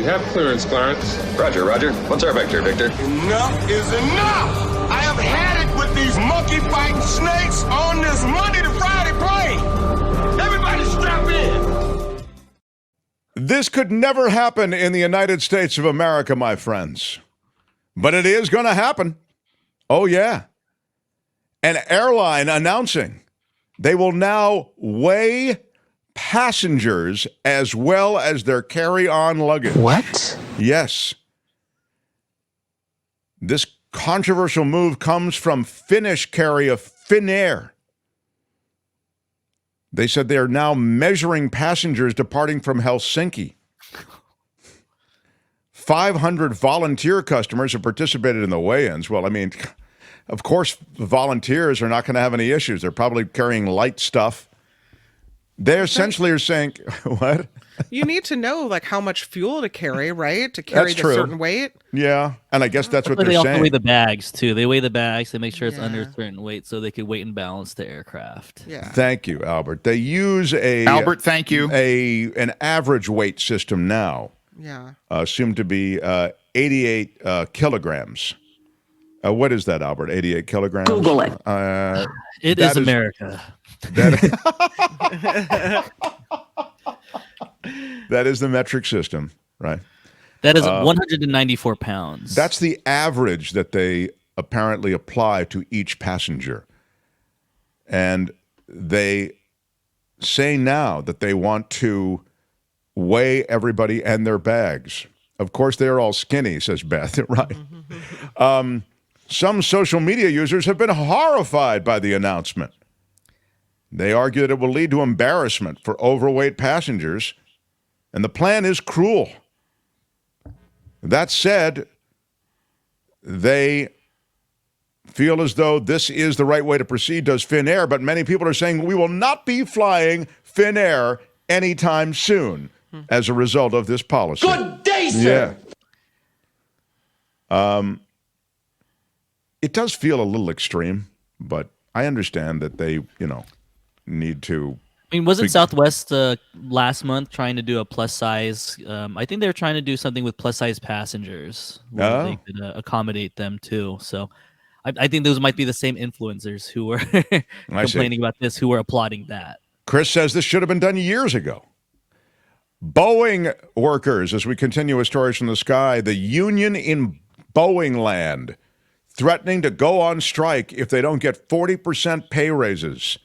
We have clearance, Clarence. Roger, Roger. What's our vector, Victor? Enough is enough! I have had it with these monkey-fighting snakes on this Monday to Friday plane! Everybody strap in! This could never happen in the United States of America, my friends. But it is going to happen. Oh, yeah. An airline announcing they will now weigh passengers as well as their carry-on luggage. What? Yes. This controversial move comes from Finnish carrier Finnair. They said they are now measuring passengers departing from Helsinki. 500 volunteer customers have participated in the weigh-ins. Well, I mean, of course, volunteers are not going to have any issues. They're probably carrying light stuff. They essentially are saying, what? You need to know, like, how much fuel to carry, right? To carry That's the true. certain weight. Yeah, and I guess that's what But they're they saying. also weigh the bags, too. They weigh the bags. They make sure it's Yeah. under a certain weight so they can weight and balance the aircraft. Yeah. Thank you, Albert. They use Albert, thank you. an average weight system now, Yeah. assumed to be 88 kilograms. What is that, Albert? 88 kilograms? Google it. It is America. That is the metric system, right? That is 194 pounds. That's the average that they apparently apply to each passenger. And they say now that they want to weigh everybody and their bags. Of course, they're all skinny, says Beth, right? Some social media users have been horrified by the announcement. They argue that it will lead to embarrassment for overweight passengers, and the plan is cruel. That said, they feel as though this is the right way to proceed, does Finnair, but many people are saying we will not be flying Finnair anytime soon as a result of this policy. Good day, sir! Yeah. It does feel a little extreme, but I understand that they, need to. I mean, wasn't Southwest last month trying to do a plus size? I think they were trying to do something with plus size passengers where they could accommodate them too. So I think those might be the same influencers who were complaining about this, who were applauding that. Chris says this should have been done years ago. Boeing workers, as we continue with stories from the sky, the union in Boeing land threatening to go on strike if they don't get 40% pay raises.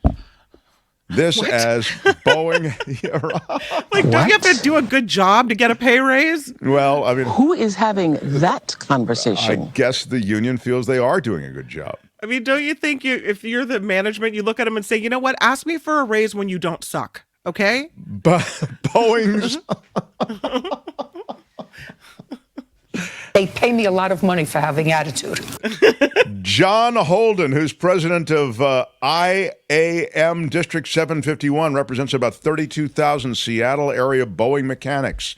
This What? as Boeing. Like, don't you have to do a good job to get a pay raise? Well, I mean, Who is having that I conversation? guess the union feels they are doing a good job. I mean, don't you think if you're the management, you look at them and say, you know what? Ask me for a raise when you don't suck, okay? But Boeing's They pay me a lot of money for having attitude. John Holden, who's president of IAM District 751, represents about 32,000 Seattle area Boeing mechanics,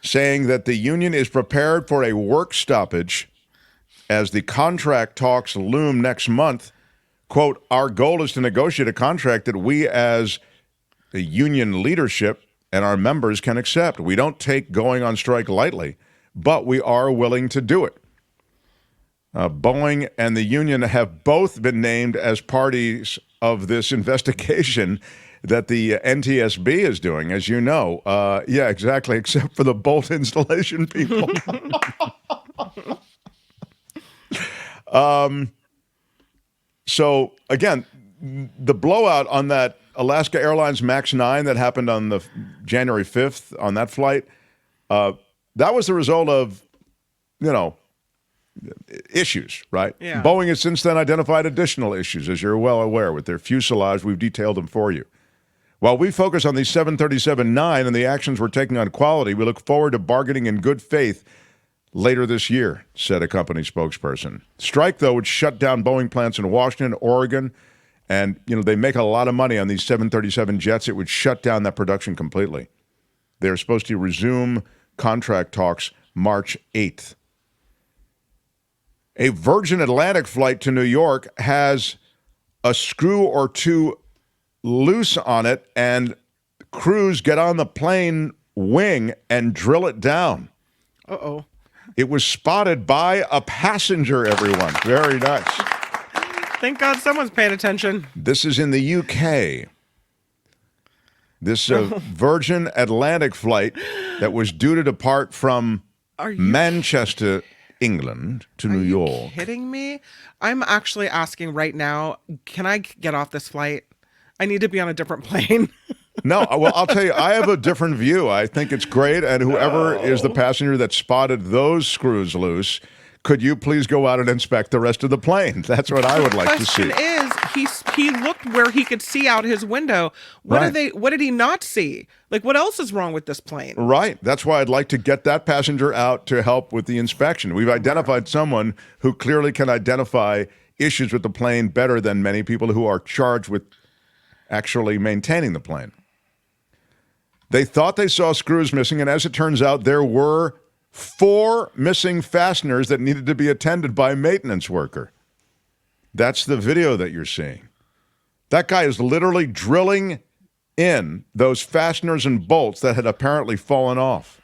saying that the union is prepared for a work stoppage as the contract talks loom next month. Quote, our goal is to negotiate a contract that we as the union leadership and our members can accept. We don't take going on strike lightly, but we are willing to do it. Boeing and the union have both been named as parties of this investigation that the NTSB is doing, as you know. Yeah, exactly, except for the bolt installation people. So, again, the blowout on that Alaska Airlines MAX 9 that happened on the January 5th on that flight, that was the result of, issues, right? Yeah. Boeing has since then identified additional issues, as you're well aware, with their fuselage. We've detailed them for you. While we focus on the 737-9 and the actions we're taking on quality, we look forward to bargaining in good faith later this year, said a company spokesperson. Strike, though, would shut down Boeing plants in Washington, Oregon, and, they make a lot of money on these 737 jets. It would shut down that production completely. They're supposed to resume contract talks March 8th. A Virgin Atlantic flight to New York has a screw or two loose on it, and crews get on the plane wing and drill it down. Uh-oh. It was spotted by a passenger, everyone. Very nice. Thank God someone's paying attention. This is in the UK. This Virgin Atlantic flight that was due to depart from Manchester, England to New York. Kidding me? I'm actually asking right now, can I get off this flight? I need to be on a different plane. No, well, I'll tell you, I have a different view. I think it's great, and whoever is the passenger that spotted those screws loose, could you please go out and inspect the rest of the plane? That's what I would like to see. The question is, he looked where he could see out his window. What did he not see? Like, what else is wrong with this plane? Right. That's why I'd like to get that passenger out to help with the inspection. We've identified someone who clearly can identify issues with the plane better than many people who are charged with actually maintaining the plane. They thought they saw screws missing, and as it turns out, there were 4 missing fasteners that needed to be attended by a maintenance worker. That's the video that you're seeing. That guy is literally drilling in those fasteners and bolts that had apparently fallen off.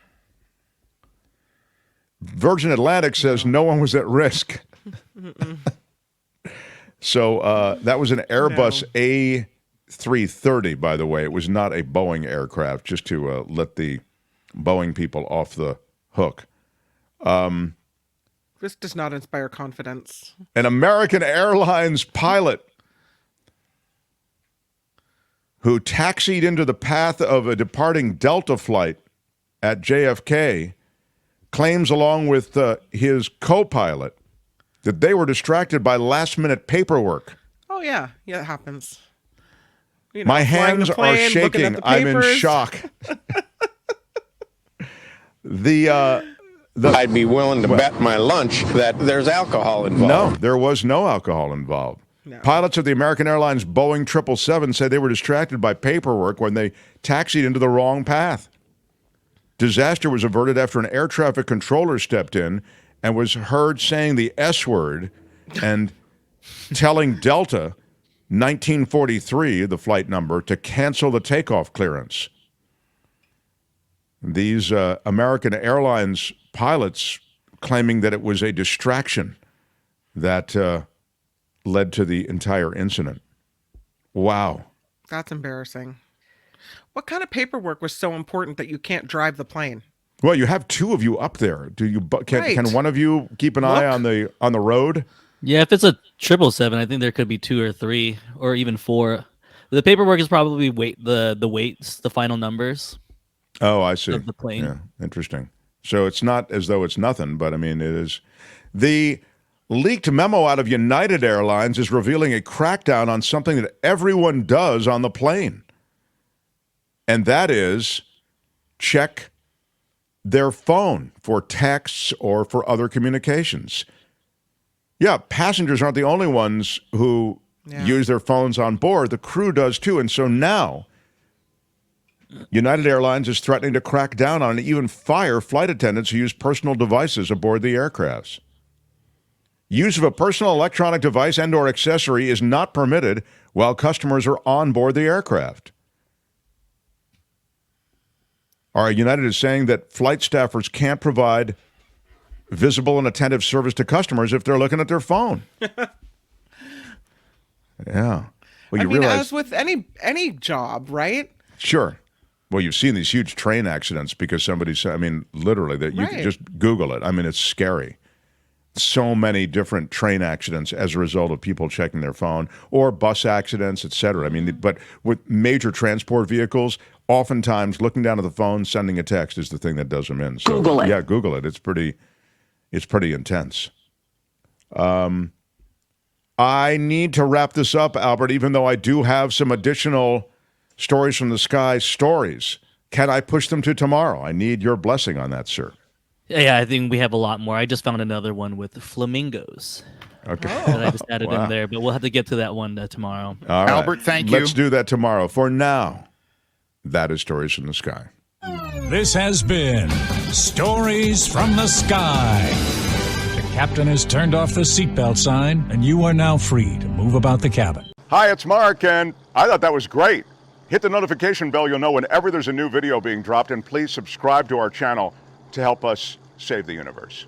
Virgin Atlantic says no one was at risk. So that was an Airbus A330, by the way. It was not a Boeing aircraft, just to let the Boeing people off the hook. This does not inspire confidence. An American Airlines pilot who taxied into the path of a departing Delta flight at JFK claims, along with his co-pilot, that they were distracted by last-minute paperwork. Oh, yeah. Yeah, it happens. You know, My hands are shaking. I'm in shock. I'd be willing to bet my lunch that there's alcohol involved. No, there was no alcohol involved. No. Pilots of the American Airlines Boeing 777 said they were distracted by paperwork when they taxied into the wrong path. Disaster was averted after an air traffic controller stepped in and was heard saying the S word and telling Delta 1943, the flight number, to cancel the takeoff clearance. These American Airlines pilots claiming that it was a distraction that led to the entire incident. Wow. That's embarrassing. What kind of paperwork was so important that you can't drive the plane? Well, you have 2 of you up there. Can one of you keep an eye on the road? Yeah, if it's a 777, I think there could be 2 or 3 or even 4. The paperwork is probably the weights, the final numbers. Oh, I see. Of the plane. Yeah, interesting. So it's not as though it's nothing, but I mean, it is. The leaked memo out of United Airlines is revealing a crackdown on something that everyone does on the plane. And that is check their phone for texts or for other communications. Yeah, passengers aren't the only ones who use their phones on board. The crew does too. And so now United Airlines is threatening to crack down on and even fire flight attendants who use personal devices aboard the aircrafts. Use of a personal electronic device and or accessory is not permitted while customers are on board the aircraft. All right, United is saying that flight staffers can't provide visible and attentive service to customers if they're looking at their phone. Yeah. Well, you realize, as with any job, right? Sure. Well, you've seen these huge train accidents because somebody said, I mean, literally, that you can just Google it. I mean, it's scary. So many different train accidents as a result of people checking their phone, or bus accidents, et cetera. I mean, but with major transport vehicles, oftentimes looking down at the phone, sending a text is the thing that does them in. So, Google it. Yeah, Google it. It's pretty intense. I need to wrap this up, Albert, even though I do have some additional stories from the sky stories. Can I push them to tomorrow? I need your blessing on that, sir. Yeah, I think we have a lot more. I just found another one with flamingos. Okay. That I just added in there, but we'll have to get to that one tomorrow. All right. Albert, thank you. Let's do that tomorrow. For now, that is Stories from the Sky. This has been Stories from the Sky. The captain has turned off the seatbelt sign, and you are now free to move about the cabin. Hi, it's Mark, and I thought that was great. Hit the notification bell. You'll know whenever there's a new video being dropped. And please subscribe to our channel to help us save the universe.